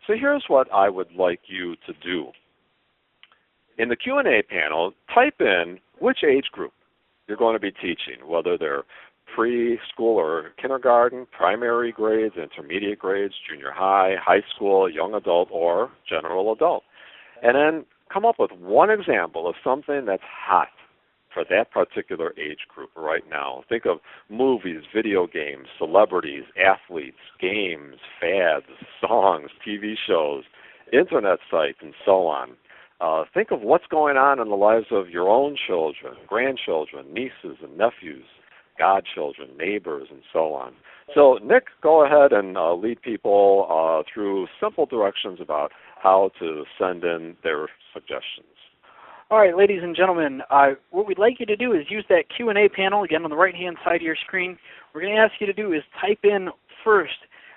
So here's what I would like you to do. In the Q&A panel, type in which age group you're going to be teaching, whether they're preschool or kindergarten, primary grades, intermediate grades, junior high, high school, young adult, or general adult. And then come up with one example of something that's hot for that particular age group right now. Think of movies, video games, celebrities, athletes, games, fads, songs, TV shows, internet sites, and so on. Think of what's going on in the lives of your own children, grandchildren, nieces and nephews, godchildren, neighbors, and so on. So, Nick, go ahead and lead people through simple directions about how to send in their suggestions. All right, ladies and gentlemen, what we'd like you to do is use that Q&A panel, again, on the right-hand side of your screen. What we're going to ask you to do is type in first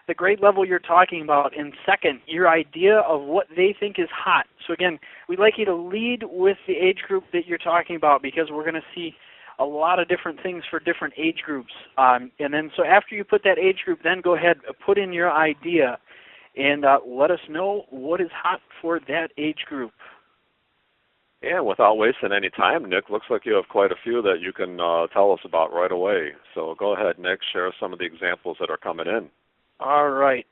the grade level you're talking about, and second, your idea of what they think is hot. So again, we'd like you to lead with the age group that you're talking about, because we're going to see a lot of different things for different age groups. And then so after you put that age group, then go ahead, put in your idea, and let us know what is hot for that age group. And without wasting any time, Nick, looks like you have quite a few that you can tell us about right away. So go ahead, Nick, share some of the examples that are coming in. All right.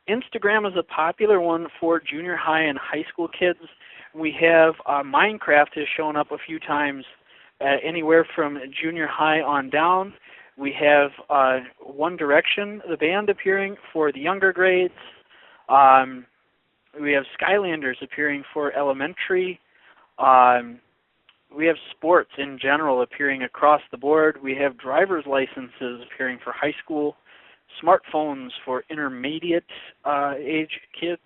Instagram is a popular one for junior high and high school kids. We have Minecraft has shown up a few times, anywhere from junior high on down. We have One Direction, the band, appearing for the younger grades. We have Skylanders appearing for elementary. We have sports in general appearing across the board. We have driver's licenses appearing for high school, smartphones for intermediate age kids,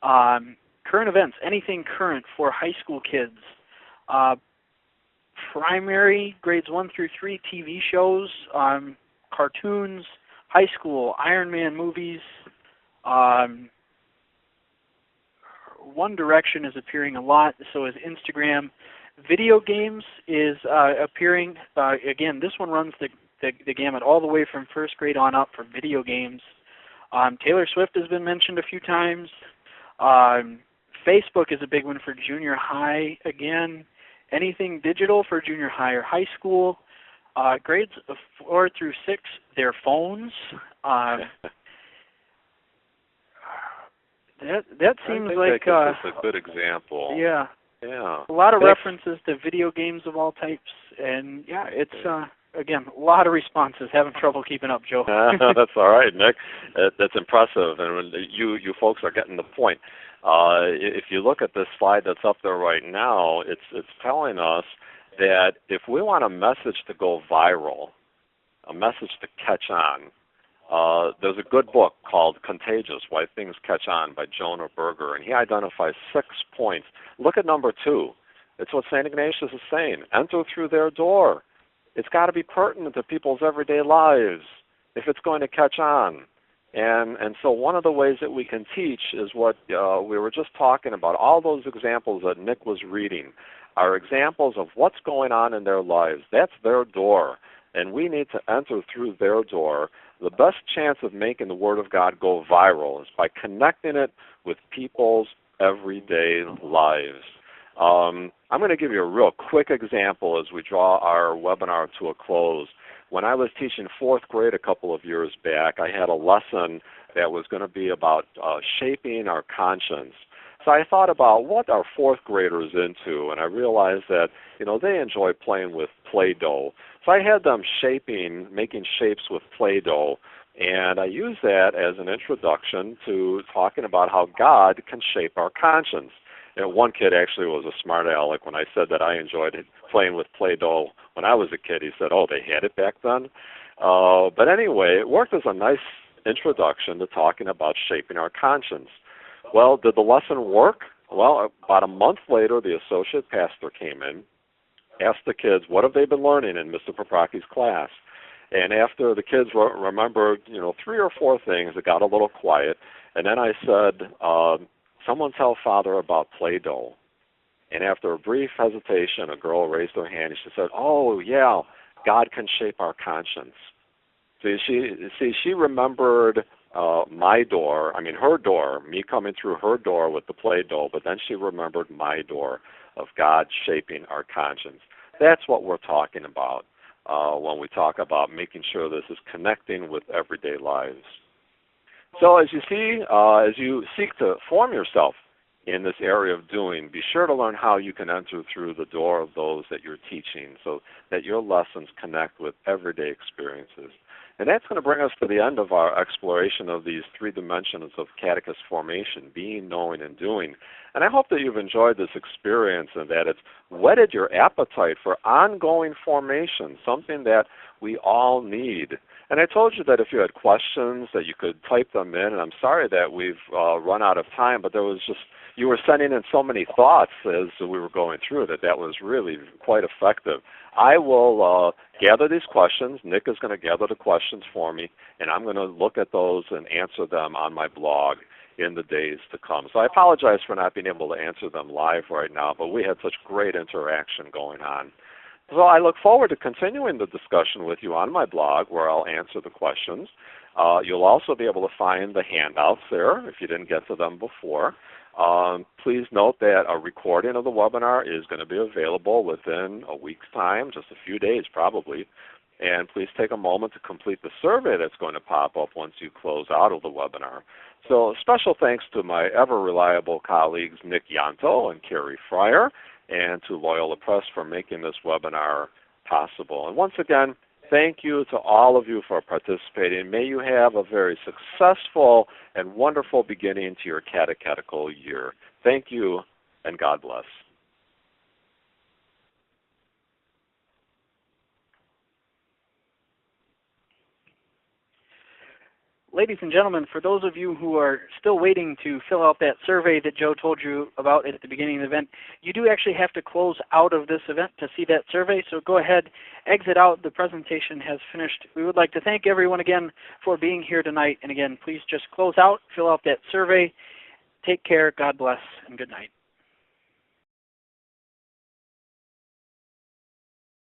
current events, anything current for high school kids, primary grades 1 through 3 TV shows, cartoons, high school, Iron Man movies. One Direction is appearing a lot, so is Instagram. Video games is appearing. Again, this one runs the gamut all the way from first grade on up for video games. Taylor Swift has been mentioned a few times. Facebook is a big one for junior high. Again, anything digital for junior high or high school. Grades 4 through 6, their phones. That seems like that's a good example. Yeah. Yeah. A lot of references to video games of all types, and yeah, it's again a lot of responses. Having trouble keeping up, Joe. That's all right, Nick. That's impressive, and you folks are getting the point. If you look at this slide that's up there right now, it's telling us that if we want a message to go viral, a message to catch on, there's a good book called Contagious, Why Things Catch On by Jonah Berger, and he identifies 6 points. Look at number 2. It's what St. Ignatius is saying. Enter through their door. It's got to be pertinent to people's everyday lives if it's going to catch on. And so one of the ways that we can teach is what we were just talking about. All those examples that Nick was reading are examples of what's going on in their lives. That's their door, and we need to enter through their door. The best chance of making the Word of God go viral is by connecting it with people's everyday lives. I'm going to give you a real quick example as we draw our webinar to a close. When I was teaching 4th grade a couple of years back, I had a lesson that was going to be about shaping our conscience. So I thought about what are 4th graders into, and I realized that, they enjoy playing with Play-Doh. So I had them making shapes with Play-Doh, and I used that as an introduction to talking about how God can shape our conscience. One kid actually was a smart aleck. When I said that I enjoyed playing with Play-Doh when I was a kid, he said, oh, they had it back then? But anyway, it worked as a nice introduction to talking about shaping our conscience. Well, did the lesson work? Well, about a month later, the associate pastor came in, asked the kids, what have they been learning in Mr. Paprocki's class? And after the kids remembered, 3 or 4 things, it got a little quiet. And then I said, someone tell Father about Play-Doh. And after a brief hesitation, a girl raised her hand and she said, oh, yeah, God can shape our conscience. She remembered my door, her door, me coming through her door with the Play-Doh, but then she remembered my door of God shaping our conscience. That's what we're talking about when we talk about making sure this is connecting with everyday lives. So as you see, as you seek to form yourself in this area of doing, be sure to learn how you can enter through the door of those that you're teaching so that your lessons connect with everyday experiences. And that's going to bring us to the end of our exploration of these three dimensions of catechist formation, being, knowing, and doing. And I hope that you've enjoyed this experience and that it's whetted your appetite for ongoing formation, something that we all need. And I told you that if you had questions that you could type them in, and I'm sorry that we've run out of time, but there was just, you were sending in so many thoughts as we were going through that was really quite effective. I will gather these questions. Nick is going to gather the questions for me, and I'm going to look at those and answer them on my blog in the days to come. So I apologize for not being able to answer them live right now, but we had such great interaction going on. So I look forward to continuing the discussion with you on my blog where I'll answer the questions. You'll also be able to find the handouts there if you didn't get to them before. Please note that a recording of the webinar is going to be available within a week's time, just a few days probably. And please take a moment to complete the survey that's going to pop up once you close out of the webinar. So special thanks to my ever-reliable colleagues Nick Yanto and Carrie Fryer, and to Loyola Press for making this webinar possible. And once again, thank you to all of you for participating. May you have a very successful and wonderful beginning to your catechetical year. Thank you, and God bless. Ladies and gentlemen, for those of you who are still waiting to fill out that survey that Joe told you about at the beginning of the event, you do actually have to close out of this event to see that survey, so go ahead, exit out. The presentation has finished. We would like to thank everyone again for being here tonight, and again, please just close out, fill out that survey. Take care, God bless, and good night.